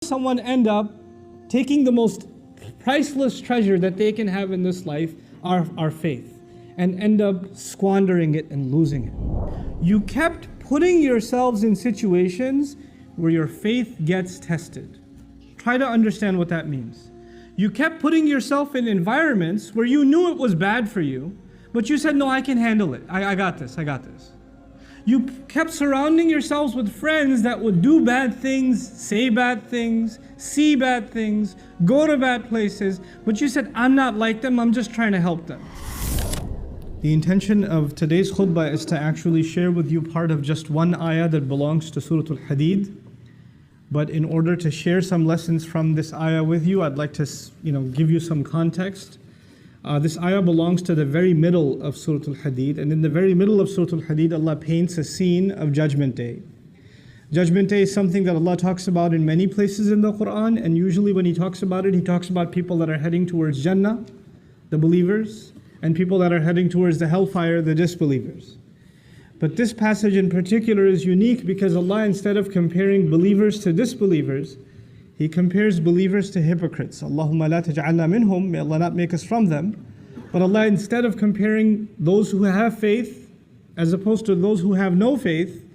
someone end up taking the most priceless treasure that they can have in this life, our faith, and end up squandering it and losing it. You kept putting yourselves in situations where your faith gets tested. Try to understand what that means. You kept putting yourself in environments where you knew it was bad for you, but you said, no, I can handle it. I got this. You kept surrounding yourselves with friends that would do bad things, say bad things, see bad things, go to bad places, but you said, I'm not like them, I'm just trying to help them. The intention of today's khutbah is to actually share with you part of just one ayah that belongs to Surah Al-Hadid. But in order to share some lessons from this ayah with you, I'd like to give you some context. This ayah belongs to the very middle of Surah Al-Hadid, and in the very middle of Surah Al-Hadid, Allah paints a scene of Judgment Day. Judgment Day is something that Allah talks about in many places in the Quran, and usually when He talks about it, He talks about people that are heading towards Jannah, the believers, and people that are heading towards the hellfire, the disbelievers. But this passage in particular is unique because Allah, instead of comparing believers to disbelievers, He compares believers to hypocrites. Allahumma la taj'alna minhum, may Allah not make us from them. But Allah, instead of comparing those who have faith as opposed to those who have no faith,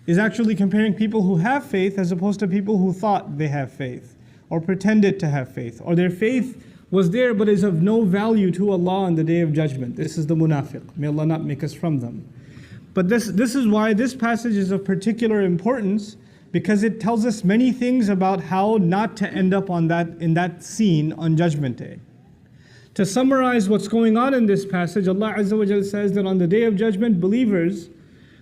is actually comparing people who have faith as opposed to people who thought they have faith, or pretended to have faith, or their faith was there but is of no value to Allah on the Day of Judgment. This is the munafiq. May Allah not make us from them. But this is why this passage is of particular importance, because it tells us many things about how not to end up in that scene on Judgment Day. To summarize what's going on in this passage, Allah Azza wa Jalla says that on the Day of Judgment, believers,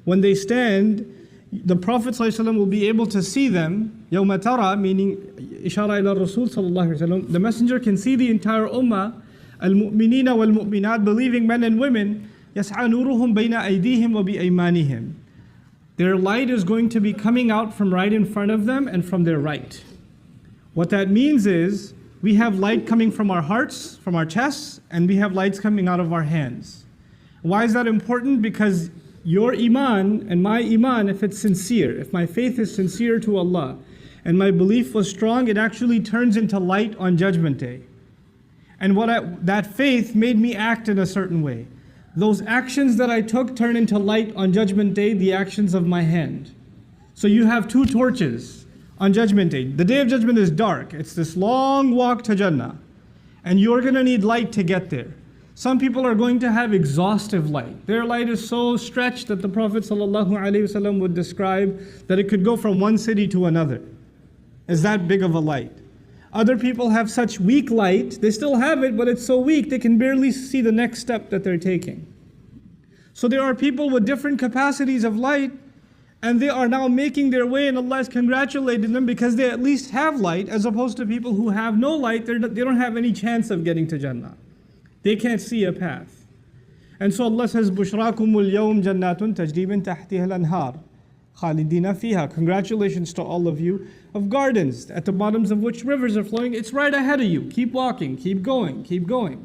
when they stand, the Prophet ﷺ will be able to see them. يَوْمَ تَرَى, meaning Ishara ila Rasul sallallahu alaihi wasallam. The Messenger can see the entire ummah, al-mu'minina wal-mu'minat, believing men and women, يَسْعَى نُورُهُمْ بَيْنَ أَيْدِيهِمْ وَبِأَيْمَانِهِمْ. Their light is going to be coming out from right in front of them and from their right. What that means is, we have light coming from our hearts, from our chests, and we have lights coming out of our hands. Why is that important? Because your iman and my iman, if it's sincere, if my faith is sincere to Allah, and my belief was strong, it actually turns into light on Judgment Day. And that faith made me act in a certain way. Those actions that I took turn into light on Judgment Day, the actions of my hand. So you have two torches on Judgment Day. The Day of Judgment is dark. It's this long walk to Jannah. And you're going to need light to get there. Some people are going to have exhaustive light. Their light is so stretched that the Prophet ﷺ would describe that it could go from one city to another. It's that big of a light. Other people have such weak light, they still have it, but it's so weak they can barely see the next step that they're taking. So there are people with different capacities of light, and they are now making their way, and Allah is congratulating them because they at least have light, as opposed to people who have no light. They don't have any chance of getting to Jannah. They can't see a path. And so Allah says, بُشْرَاكُمُ الْيَوْمْ جَنَّاتٌ تَجْرِي مِنْ تَحْتِهَا الْأَنْهَارُ خَالِدِينَ فِيهَا. Congratulations to all of you, of gardens at the bottoms of which rivers are flowing. It's right ahead of you. Keep walking, keep going, keep going.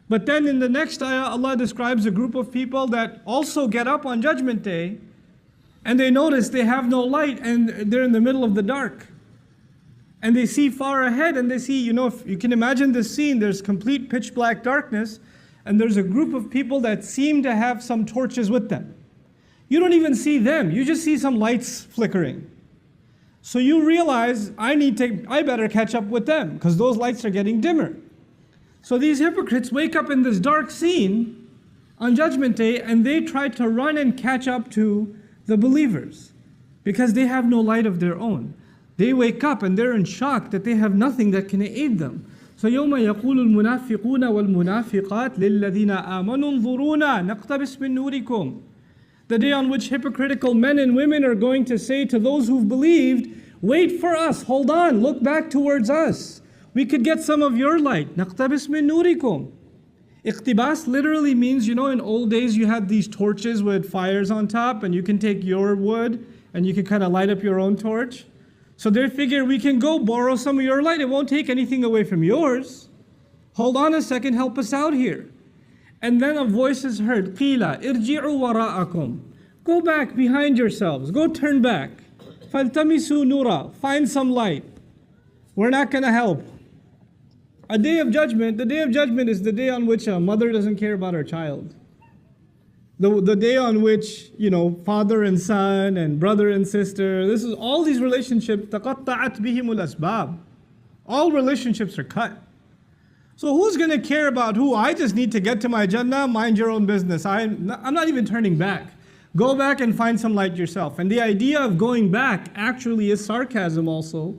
But then in the next ayah, Allah describes a group of people that also get up on Judgment Day, and they notice they have no light and they're in the middle of the dark. And they see far ahead, and they see, if you can imagine this scene, there's complete pitch black darkness, and there's a group of people that seem to have some torches with them. You don't even see them, you just see some lights flickering. So you realize, I better catch up with them, because those lights are getting dimmer. So these hypocrites wake up in this dark scene on Judgment Day, and they try to run and catch up to the believers, because they have no light of their own. They wake up and they're in shock that they have nothing that can aid them. So يَوْمَ يَقُولُ الْمُنَافِقُونَ وَالْمُنَافِقَاتِ لِلَّذِينَ آمَنُوا انظُرُونَا نَقْتَبِسْ مِن نُورِكُمْ. The day on which hypocritical men and women are going to say to those who've believed, wait for us, hold on, look back towards us. We could get some of your light. نَقْتَبِسْ مِن نُورِكُمْ. Iqtibas literally means, in old days you had these torches with fires on top, and you can take your wood and you can kind of light up your own torch. So they figure, we can go borrow some of your light. It won't take anything away from yours. Hold on a second, help us out here. And then a voice is heard, قِيلَ إِرْجِعُوا وَرَاءَكُمْ. Go back behind yourselves. Go turn back. فَالْتَمِسُوا نُورًا. Find some light. We're not going to help. A day of judgment, the day of judgment is the day on which a mother doesn't care about her child. The day on which, father and son and brother and sister, this is all these relationships, تَقَطَّعَتْ بِهِمُ الْأَسْبَابِ. All relationships are cut. So who's going to care about who? I just need to get to my Jannah, mind your own business. I'm not even turning back. Go back and find some light yourself. And the idea of going back actually is sarcasm also.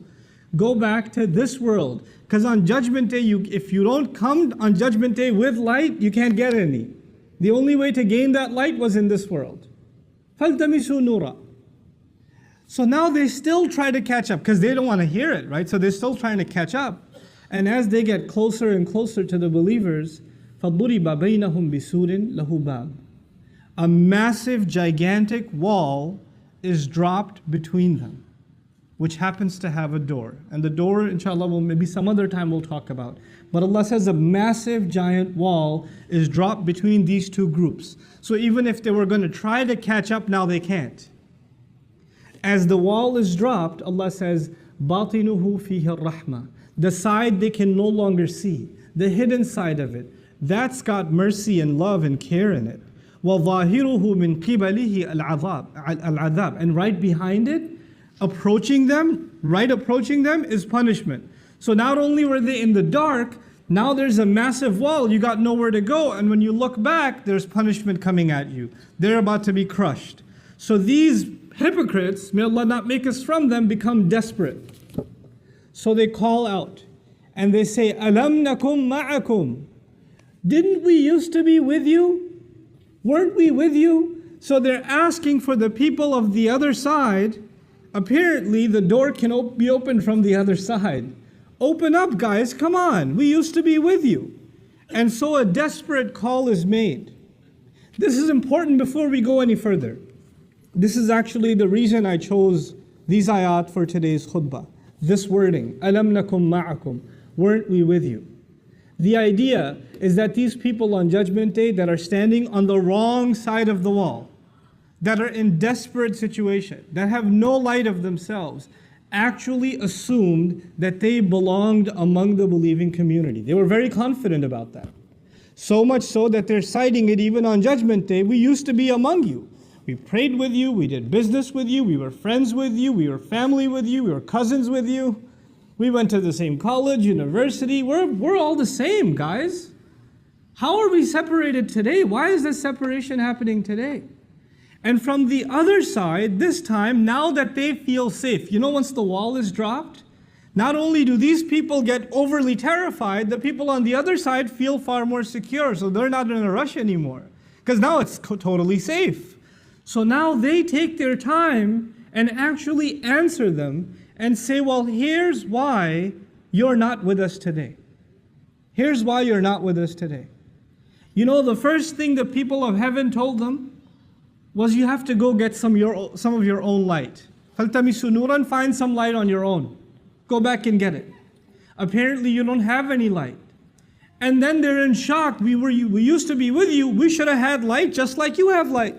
Go back to this world. Because on Judgment Day, if you don't come on Judgment Day with light, you can't get any. The only way to gain that light was in this world. فَالْتَمِسُوا نُورًا. So now they still try to catch up because they don't want to hear it, right? So they're still trying to catch up. And as they get closer and closer to the believers, فَضُرِبَ بَيْنَهُمْ بِسُورٍ لَهُ بَابٍ. A massive, gigantic wall is dropped between them, which happens to have a door. And the door, inshallah, maybe some other time we'll talk about. But Allah says a massive, giant wall is dropped between these two groups. So even if they were going to try to catch up, now they can't. As the wall is dropped, Allah says, بَاطِنُهُ فِيهِ الرَّحْمَةِ. The side they can no longer see, the hidden side of it, that's got mercy and love and care in it. وَظَاهِرُهُ مِنْ قِبَلِهِ الْعَذَابِ. And right behind it, approaching them is punishment. So not only were they in the dark, now there's a massive wall, you got nowhere to go, and when you look back, there's punishment coming at you. They're about to be crushed. So these hypocrites, may Allah not make us from them, become desperate. So they call out and they say, Alam nakum ma'akum. Didn't we used to be with you? Weren't we with you? So they're asking for the people of the other side. Apparently the door can be opened from the other side. Open up, guys, come on. We used to be with you. And so a desperate call is made. This is important before we go any further. This is actually the reason I chose these ayat for today's khutbah. This wording, Alam nakum ma'akum, weren't we with you? The idea is that these people on Judgment Day that are standing on the wrong side of the wall, that are in desperate situation, that have no light of themselves, actually assumed that they belonged among the believing community. They were very confident about that. So much so that they're citing it even on Judgment Day. We used to be among you. We prayed with you, we did business with you, we were friends with you, we were family with you, we were cousins with you. We went to the same college, university. We're all the same, guys. How are we separated today? Why is this separation happening today? And from the other side, this time, now that they feel safe, once the wall is dropped, not only do these people get overly terrified, the people on the other side feel far more secure, so they're not in a rush anymore. Because now it's totally safe. So now they take their time and actually answer them and say, well, here's why you're not with us today. Here's why you're not with us today. The first thing the people of heaven told them was you have to go get some of your own light. فَالْتَمِسُوا نُورًا, find some light on your own. Go back and get it. Apparently you don't have any light. And then they're in shock. We used to be with you. We should have had light just like you have light.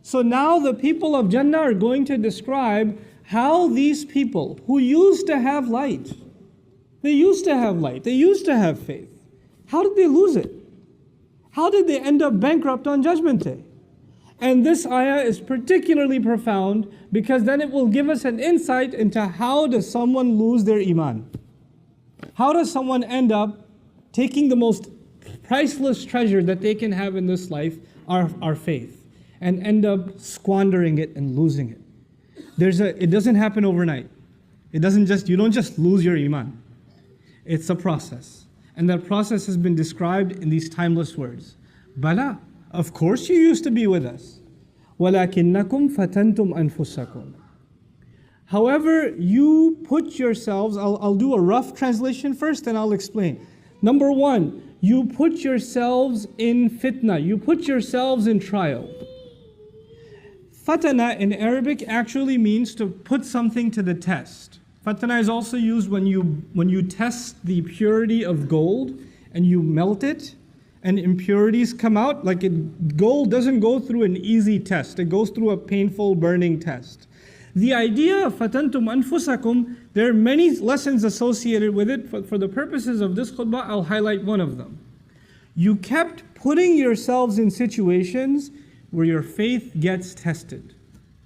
So now the people of Jannah are going to describe how these people who used to have light, they used to have faith. How did they lose it? How did they end up bankrupt on Judgment Day? And this ayah is particularly profound because then it will give us an insight into how does someone lose their iman. How does someone end up taking the most priceless treasure that they can have in this life, our faith, and end up squandering it and losing it. It doesn't happen overnight. You don't just lose your iman. It's a process. And that process has been described in these timeless words. Bala, of course you used to be with us. وَلَكِنَّكُمْ فَتَنْتُمْ أَنفُسَكُمْ. However, you put yourselves, I'll do a rough translation first and I'll explain. Number one, you put yourselves in fitna. You put yourselves in trial. Fatana in Arabic actually means to put something to the test. Fatana is also used when you test the purity of gold and you melt it and impurities come out. Gold doesn't go through an easy test. It goes through a painful burning test. The idea of fatantum anfusakum, there are many lessons associated with it. For the purposes of this khutbah, I'll highlight one of them. You kept putting yourselves in situations where your faith gets tested.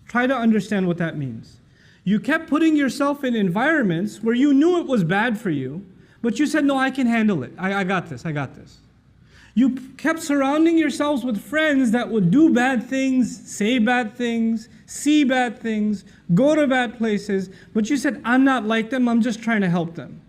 Try to understand what that means. You kept putting yourself in environments where you knew it was bad for you, but you said, no, I can handle it. I got this. You kept surrounding yourselves with friends that would do bad things, say bad things, see bad things, go to bad places, but you said, I'm not like them, I'm just trying to help them.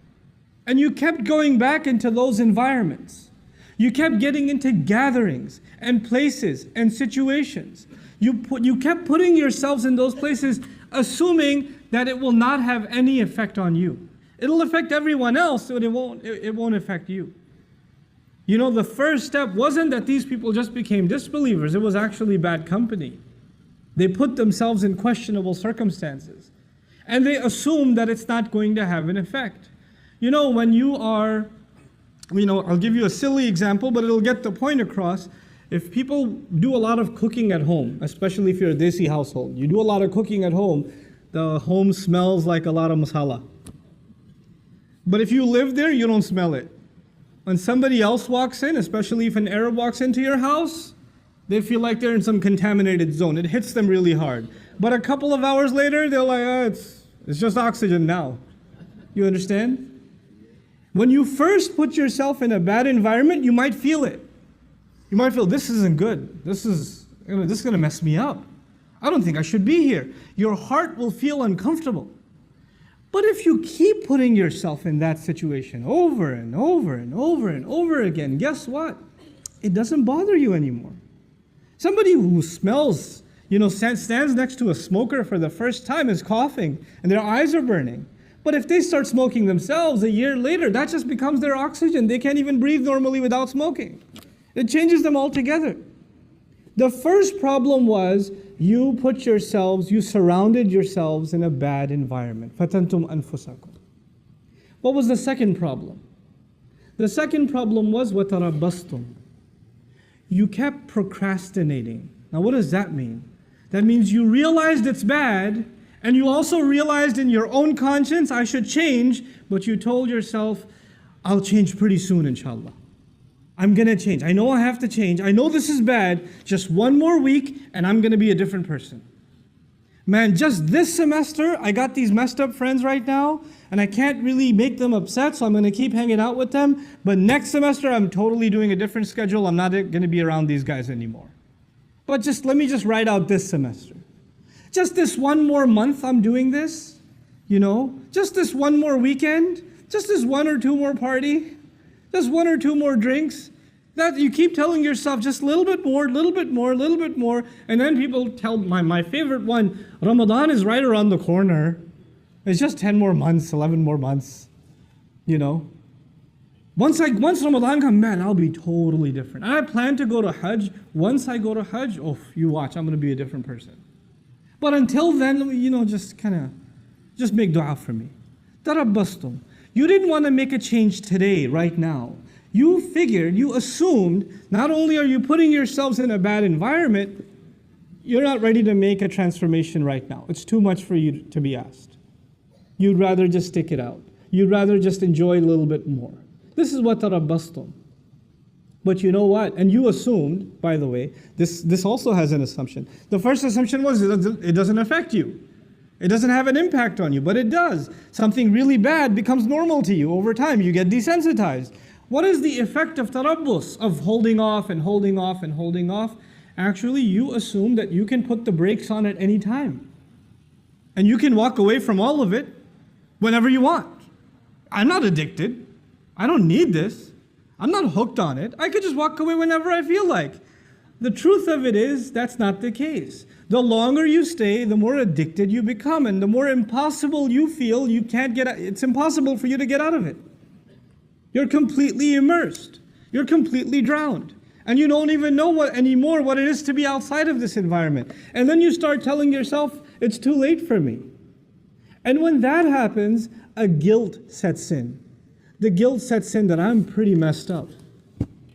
And you kept going back into those environments. You kept getting into gatherings and places and situations. You kept putting yourselves in those places assuming that it will not have any effect on you. It'll affect everyone else, but it won't affect you. You know, the first step wasn't that these people just became disbelievers. It was actually bad company. They put themselves in questionable circumstances. And they assume that it's not going to have an effect. You know, when you are, I'll give you a silly example, but it'll get the point across. If people do a lot of cooking at home, especially if you're a Desi household, you do a lot of cooking at home, the home smells like a lot of masala. But if you live there, you don't smell it. When somebody else walks in, especially if an Arab walks into your house, they feel like they're in some contaminated zone. It hits them really hard. But a couple of hours later, they're like, it's just oxygen now. You understand? When you first put yourself in a bad environment, you might feel it. You might feel, this isn't good. This is going to mess me up. I don't think I should be here. Your heart will feel uncomfortable. But if you keep putting yourself in that situation over and over and over and over again, guess what? It doesn't bother you anymore. Somebody who smells, stands next to a smoker for the first time is coughing and their eyes are burning. But if they start smoking themselves a year later, that just becomes their oxygen. They can't even breathe normally without smoking. It changes them altogether. The first problem was you surrounded yourselves in a bad environment. Fatantum anfusakum. What was the second problem? The second problem was watarabbastum. You kept procrastinating. Now what does that mean? That means you realized it's bad, and you also realized in your own conscience, I should change, but you told yourself, I'll change pretty soon, inshallah. I'm going to change. I know I have to change. I know this is bad. Just one more week and I'm going to be a different person. Man, just this semester, I got these messed up friends right now and I can't really make them upset, so I'm going to keep hanging out with them. But next semester, I'm totally doing a different schedule. I'm not going to be around these guys anymore. But let me ride out this semester. Just this one more month I'm doing this, just this one more weekend, just this one or two more party. Just one or two more drinks. That you keep telling yourself just a little bit more, and then people tell my favorite one, Ramadan is right around the corner. It's just 10 more months, 11 more months. Once Ramadan comes, man, I'll be totally different. And I plan to go to Hajj. Once I go to Hajj, you watch, I'm going to be a different person. But until then, just make dua for me. Tarabbastum. You didn't want to make a change today, right now. You assumed, not only are you putting yourselves in a bad environment, you're not ready to make a transformation right now. It's too much for you to be asked. You'd rather just stick it out. You'd rather just enjoy a little bit more. This is what tarabbastum. But you know what? And you assumed, by the way, this also has an assumption. The first assumption was it doesn't affect you. It doesn't have an impact on you, but it does. Something really bad becomes normal to you over time. You get desensitized. What is the effect of tarabbus, of holding off and holding off and holding off? Actually, you assume that you can put the brakes on at any time. And you can walk away from all of it whenever you want. I'm not addicted. I don't need this. I'm not hooked on it. I could just walk away whenever I feel like. The truth of it is, that's not the case. The longer you stay, the more addicted you become, and the more impossible you feel, it's impossible for you to get out of it. You're completely immersed. You're completely drowned. And you don't even know anymore what it is to be outside of this environment. And then you start telling yourself, it's too late for me. And when that happens, a guilt sets in. The guilt sets in that I'm pretty messed up.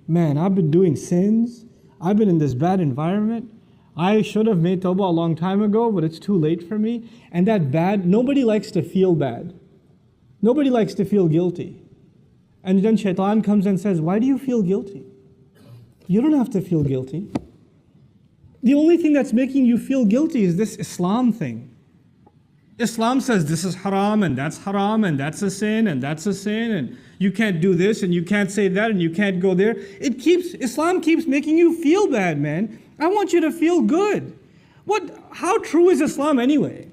Man, I've been doing sins. I've been in this bad environment. I should have made tawbah a long time ago, but it's too late for me. And that bad, nobody likes to feel bad. Nobody likes to feel guilty. And then shaitan comes and says, why do you feel guilty? You don't have to feel guilty. The only thing that's making you feel guilty is this Islam thing. Islam says this is haram and that's a sin and that's a sin and you can't do this and you can't say that and you can't go there. Islam keeps making you feel bad, man. I want you to feel good. How true is Islam anyway?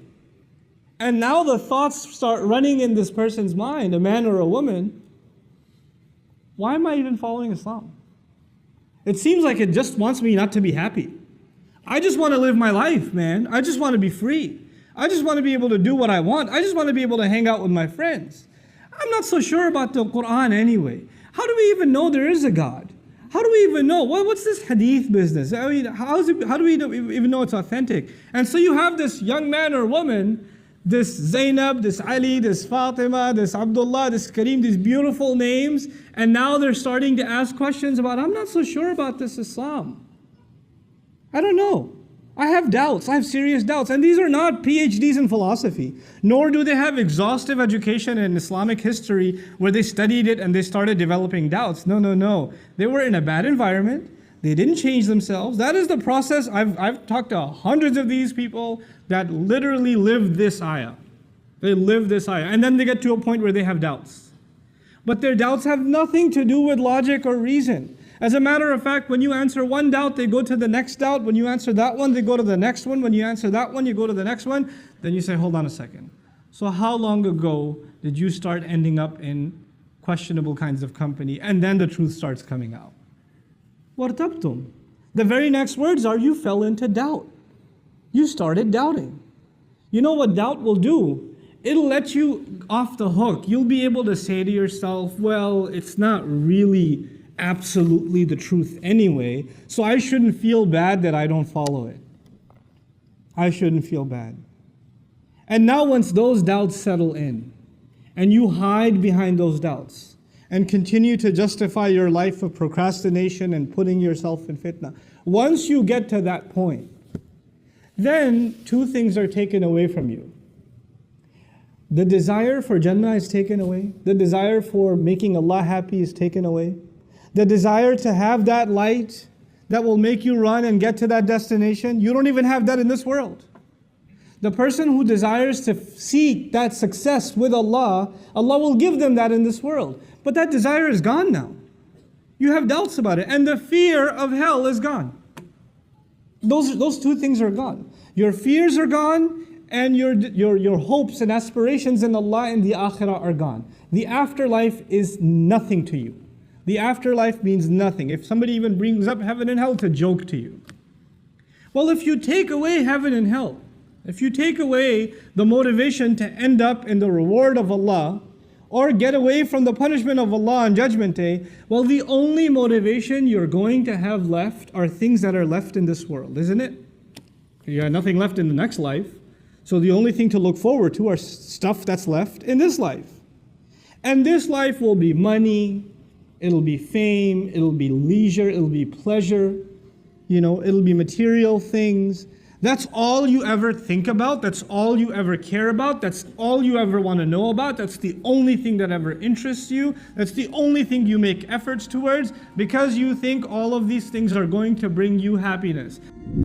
And now the thoughts start running in this person's mind, a man or a woman. Why am I even following Islam? It seems like it just wants me not to be happy. I just want to live my life, man. I just want to be free. I just want to be able to do what I want. I just want to be able to hang out with my friends. I'm not so sure about the Quran anyway. How do we even know there is a God? How do we even know? What's this hadith business? I mean, how do we even know it's authentic? And so you have this young man or woman, this Zainab, this Ali, this Fatima, this Abdullah, this Kareem, these beautiful names, and now they're starting to ask questions about, I'm not so sure about this Islam. I don't know. I have doubts. I have serious doubts. And these are not PhDs in philosophy, nor do they have exhaustive education in Islamic history where they studied it and they started developing doubts. No. They were in a bad environment. They didn't change themselves. That is the process. I've talked to hundreds of these people that literally live this ayah. They live this ayah. And then they get to a point where they have doubts. But their doubts have nothing to do with logic or reason. As a matter of fact, when you answer one doubt, they go to the next doubt. When you answer that one, they go to the next one. When you answer that one, you go to the next one. Then you say, hold on a second. So how long ago did you start ending up in questionable kinds of company? And then the truth starts coming out. وَارْتَبْتُمْ. The very next words are, you fell into doubt. You started doubting. You know what doubt will do? It'll let you off the hook. You'll be able to say to yourself, well, it's not really absolutely the truth anyway, so I shouldn't feel bad that I don't follow it. I shouldn't feel bad. And now once those doubts settle in, and you hide behind those doubts, and continue to justify your life of procrastination and putting yourself in fitna, once you get to that point, then two things are taken away from you. The desire for Jannah is taken away. The desire for making Allah happy is taken away. The desire to have that light that will make you run and get to that destination, you don't even have that in this world. The person who desires to seek that success with Allah, Allah will give them that in this world. But that desire is gone now. You have doubts about it. And the fear of hell is gone. Those two things are gone. Your fears are gone, and your hopes and aspirations in Allah and the akhirah are gone. The afterlife is nothing to you. The afterlife means nothing. If somebody even brings up heaven and hell, it's a joke to you. Well, if you take away heaven and hell, if you take away the motivation to end up in the reward of Allah, or get away from the punishment of Allah on Judgment Day, well, the only motivation you're going to have left are things that are left in this world, isn't it? You got nothing left in the next life. So the only thing to look forward to are stuff that's left in this life. And this life will be money, it'll be fame, it'll be leisure, it'll be pleasure, it'll be material things. That's all you ever think about, that's all you ever care about, that's all you ever want to know about, that's the only thing that ever interests you, that's the only thing you make efforts towards, because you think all of these things are going to bring you happiness.